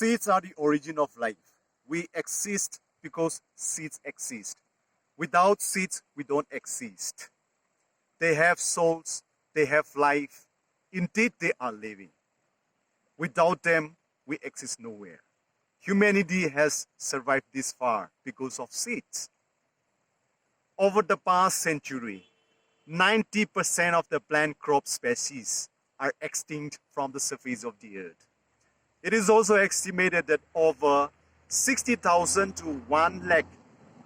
Seeds are the origin of life. We exist because seeds exist. Without seeds, we don't exist. They have souls, they have life. Indeed, they are living. Without them, we exist nowhere. Humanity has survived this far because of seeds. Over the past century, 90% of the plant crop species are extinct from the surface of the earth. It is also estimated that over 60,000 to 1 lakh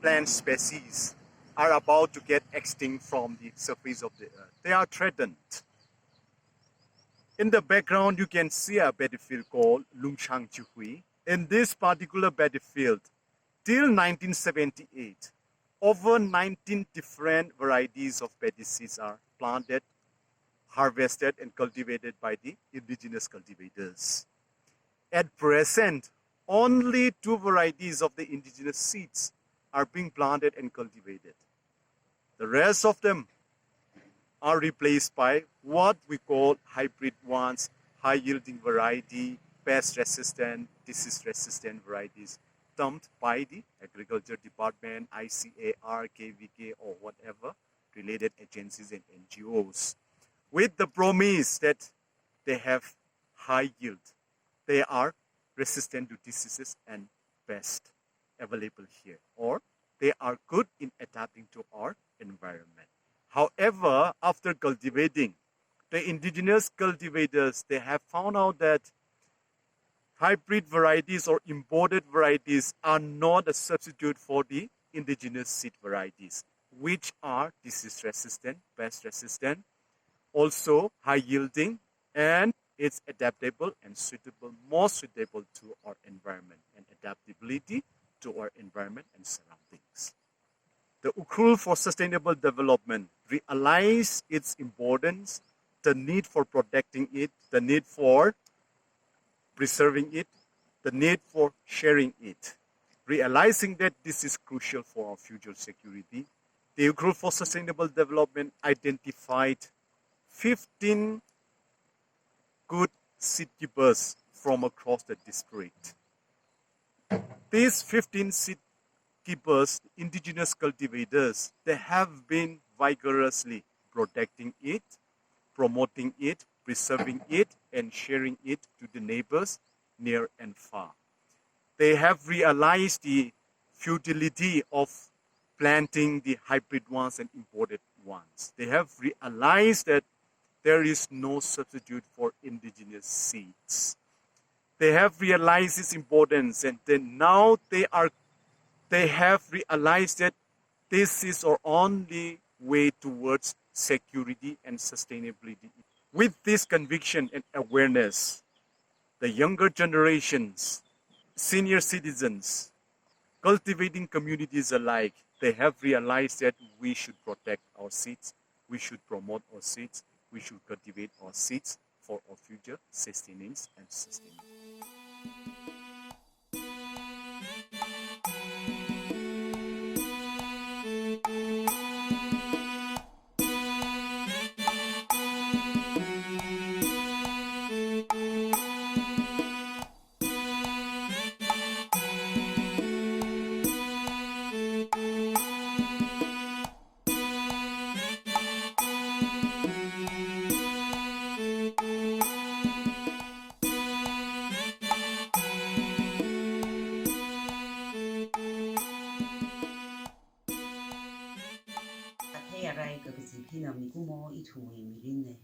plant species are about to get extinct from the surface of the earth. They are threatened. In the background, you can see a battlefield called Lungchang Chuhui. In this particular battlefield, till 1978, over 19 different varieties of paddy seeds are planted, harvested, and cultivated by the indigenous cultivators. At present, only 2 varieties of the indigenous seeds are being planted and cultivated. The rest of them are replaced by what we call hybrid ones, high-yielding variety, pest-resistant, disease-resistant varieties, dumped by the Agriculture Department, ICAR, KVK, or whatever related agencies and NGOs, with the promise that they have high yield. They are resistant to diseases and pests available here, or they are good in adapting to our environment. However, after cultivating, the indigenous cultivators, they have found out that hybrid varieties or imported varieties are not a substitute for the indigenous seed varieties, which are disease resistant, pest resistant, also high yielding, and it's adaptable and suitable, more suitable to our environment and adaptability to our environment and surroundings. The Ukhrul for Sustainable Development realized its importance, the need for protecting it, the need for preserving it, the need for sharing it. Realizing that this is crucial for our future security, the Ukhrul for Sustainable Development identified 15 good seed keepers from across the district. These 15 seed keepers, indigenous cultivators, they have been vigorously protecting it, promoting it, preserving it, and sharing it to the neighbors near and far. They have realized the futility of planting the hybrid ones and imported ones. They have realized that there is no substitute for indigenous seeds. They have realized its importance, and then now they have realized that this is our only way towards security and sustainability. With this conviction and awareness, the younger generations, senior citizens, cultivating communities alike, they have realized that we should protect our seeds, we should promote our seeds, we should cultivate our seeds for our future sustenance and sustainability. Mikumo itui mirine.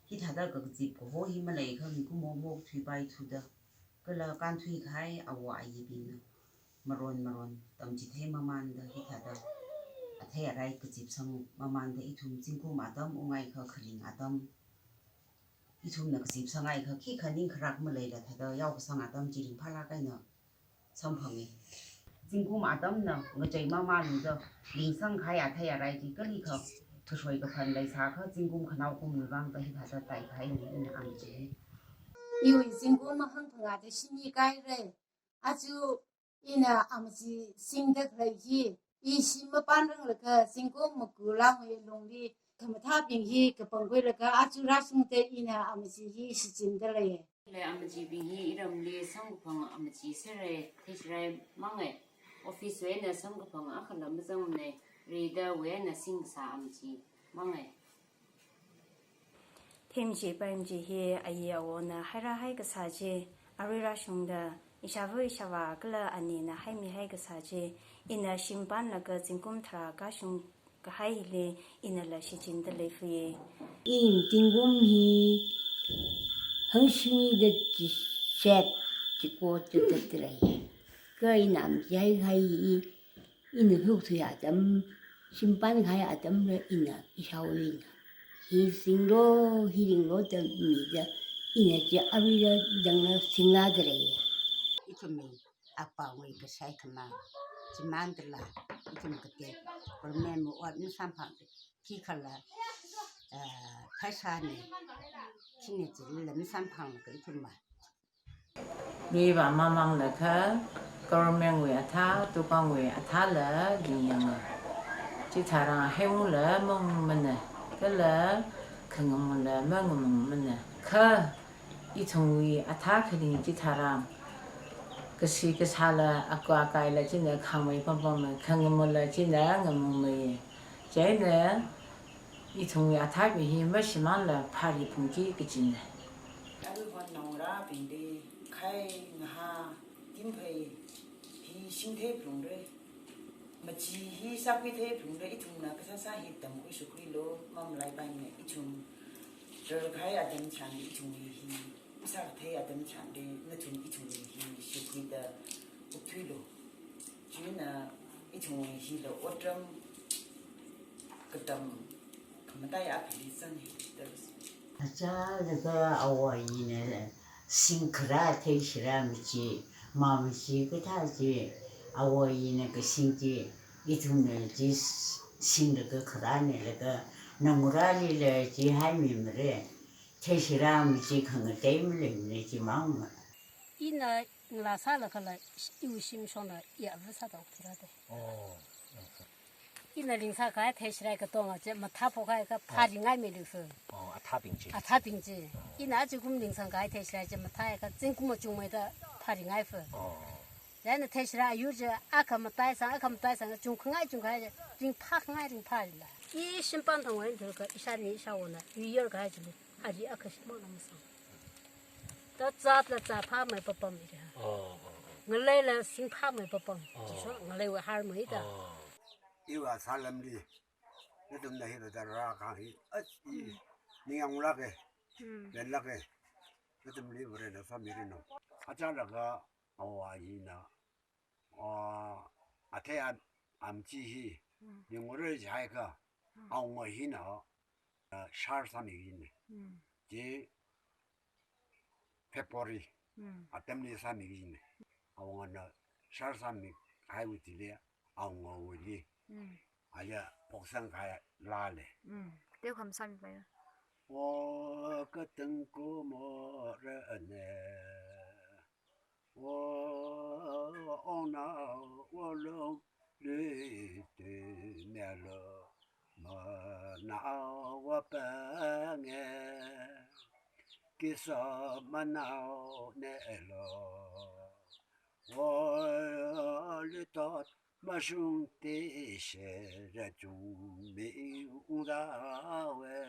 Hit had a gazip ho Himalaya, Mikumo walk to by to the Gula country high a wai bin Maron, Tamjite Mamanda, hit had a tear right gazip some Mamanda itum Zinkum Adam, Umaika Kaling Adam. Itum Naxip Sangaika, Kikaning Krak Malay that had a Yakusang Adam Jirin Palagana. Some pummy. Zinkum Adam no, Najay Mama, the Linsang Kaya tear right, Galika. ก็ช่วยกับพันเลยสาเขาจิงกุมขนาวกุมหรือบางแต่ที่ถ้าจะไต่ไทยนี่นะอันเจ因为经过嘛很朋友的心意改了，就因那俺们是新的可以，一心么办人那个经过么古老会弄的，他们他平时个本归那个就拉兄弟因那俺们是一是真的嘞。Le amaji bingi iram le sanggupang amaji sere tishrai mange office we na sanggupang akhala mazang ne rida we na singsa amaji mange 템지 빠임지 히 아이야오나 하라 하이가 사지 아리라 슝다 이샤브 이샤와 글라 아니나 하이미 하이가 사지 이나 심반나가 진꿈트라 가슝 가하이리 이나라 시진데 레프예 인 딩곰히 흥심이 됐지 셋 짓고 뜻들이 그이 남자이 하이 이는 흑수야 점 심판 가야 점을 이나 이샤오이나 희생로 희링로 점이다 이네 지 아비라 등나 싱나들이 이쯤이 아빠의 그 사이크만 지만들라 이쯤 그때 그러면 뭐 어느 삼판 기칼라 패션이 친해질 렘산팡 그렇구만. Riva mamang la ka government we ata tu kang we ata la ginyang chi thara heung la mong mena ka la khangam la mong mena ka I thong we ata khini chi thara ka si ka sala akwa kai la chin na khang we pam pam khangam la chin na ngam me che na I thong we ata bi hi ma shiman la phari phungki ki chin everyone know ra bindi khai nga tim phei hi sing the plung re ma chi hi sa pi the plung re ithung na ka sa hi tam ko su kri lo mam lai bai me ithung re khai a dem chan ithung hi sa the a dem chan de na thung ithung hi su kri da ukhrul lo chi na ithung hi lo otram kadam kamata ya phi san hi 자, 내가 아와이네 싱크라 테시라미지 마음시 그다지 아와이네 그 신기 이tum을지 신의 그 크라네 그 나무라리를 지 하미므레 테시라미지 그거 때문에 지 마음 이나 라사라가라 유심선나 야부사도 없더라대. 이나 링사가 대시라가 동아제 마타포가가 파링가 메르서. 아타빙지. 아타빙지. 이나 지금 링상가 대시라제 마타가 진구모 중매다 파링가이프. 나는 대시라 유저 아카마타이상 중흥아이 중가이 링 파흥아이 링 파리라. 이 심판동 원들가 이샤니 이샤오나 위열가 해줄 아리 아카시모나무서. 더 자다 자파 매 법범이라. ngaleila singpa me papang so ngalewa har me da 이와 살람리 요즘 나이도 달아 가히 이 니양라게 벨라게 요즘 리브레나 파미리노 아자라가 아와이나 아테야 암지히 영어를 자이가 아웅어히나 샤르사미기네 제 페포리 아템리 사미기네 아웅어나 샤르사미 하이위티레 아웅어위리 아야 복상 가야 라레 네 감사합니다. 워 그뜬고 뭐르네 워 오나 워롱 리드네로 마나와 방에 기서 만나오 네로 월리터 마슌테셰 좀미 우다웨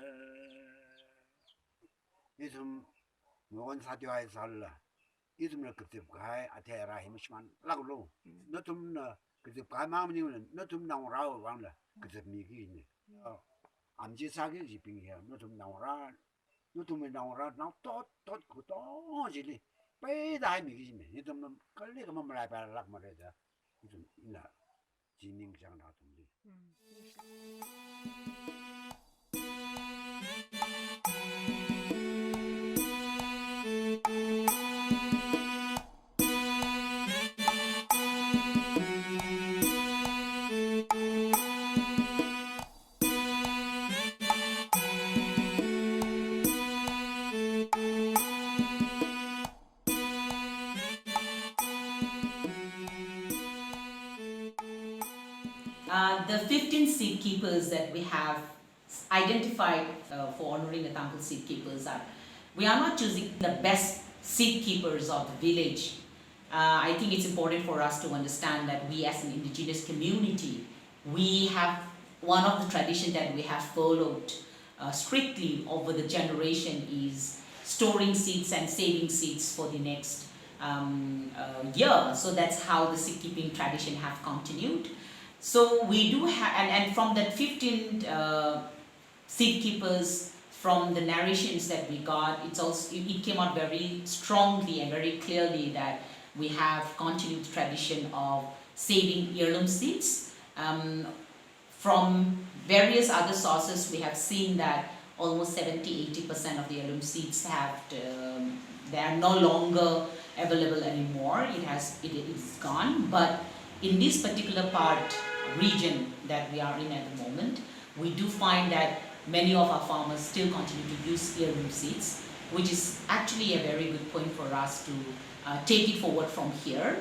이즘 모건 사디와에 살라 이즘을 그때 가에 아테라 힘시만 라고로 너tum나 그때 가마음니는 너tum 나오라고 왕라 그때 미기네 암지 사기 지빙이야 너tum 나오라 너tum에 나오라 나또또 그또지리 빼다 미기네 이즘은 걸리가 뭐 말아 봐라 말이다 이좀 이나 진행장 나던데 The 15 seed keepers that we have identified for honoring the temple seed keepers are, we are not choosing the best seed keepers of the village. I think it's important for us to understand that we as an indigenous community, we have one of the traditions that we have followed strictly over the generation is storing seeds and saving seeds for the next year. So that's how the seed keeping tradition have continued. So we do have, and from that 15 seed keepers, from the narrations that we got, it came out very strongly and very clearly that we have continued the tradition of saving heirloom seeds. From various other sources, we have seen that almost 70-80% of the heirloom seeds they are no longer available anymore. It is gone. But in this particular region that we are in at the moment, we do find that many of our farmers still continue to use heirloom seeds, which is actually a very good point for us to take it forward from here.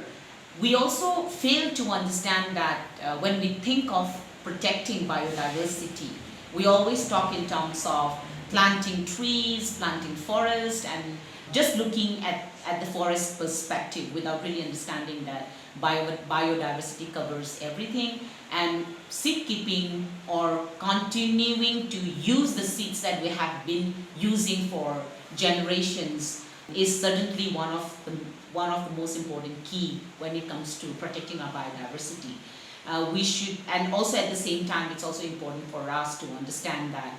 We also fail to understand that when we think of protecting biodiversity, we always talk in terms of planting trees, planting forest, and just looking at the forest perspective without really understanding that biodiversity covers everything, and seed keeping or continuing to use the seeds that we have been using for generations is certainly one of the most important key when it comes to protecting our biodiversity. We should, and also at the same time, it's also important for us to understand that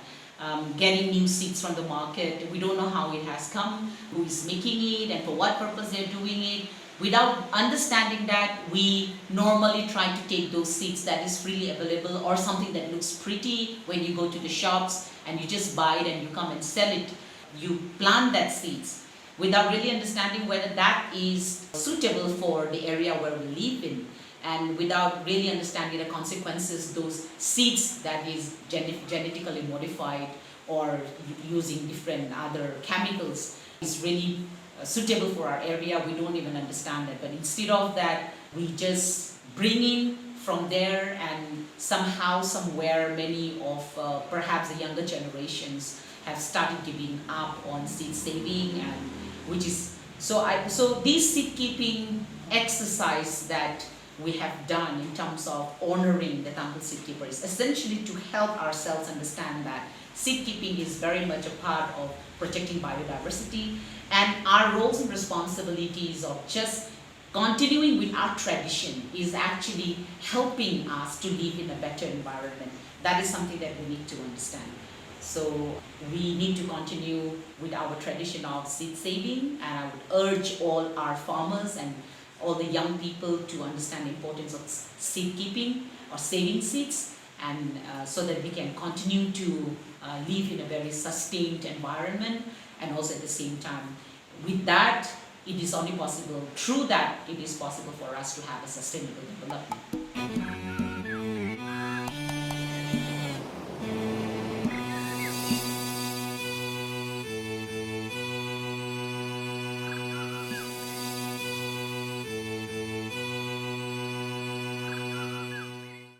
getting new seeds from the market, we don't know how it has come, who is making it, and for what purpose they're doing it. Without understanding that, we normally try to take those seeds that is freely available or something that looks pretty when you go to the shops and you just buy it and you come and sell it. You plant that seeds without really understanding whether that is suitable for the area where we live in, and without really understanding the consequences those seeds that is genetically modified or using different other chemicals is really suitable for our area. We don't even understand it, but instead of that, we just bring in from there, and somehow, somewhere, many of perhaps the younger generations have started giving up on seed saving, and which is so this seed keeping exercise that we have done in terms of honoring the temple seed keeper is essentially to help ourselves understand that seed keeping is very much a part of protecting biodiversity, and our roles and responsibilities of just continuing with our tradition is actually helping us to live in a better environment. That is something that we need to understand. So we need to continue with our tradition of seed saving, and I would urge all our farmers and all the young people to understand the importance of seed keeping or saving seeds, and so that we can continue to live in a very sustained environment, and also at the same time, with that, it is only possible, through that, it is possible for us to have a sustainable development.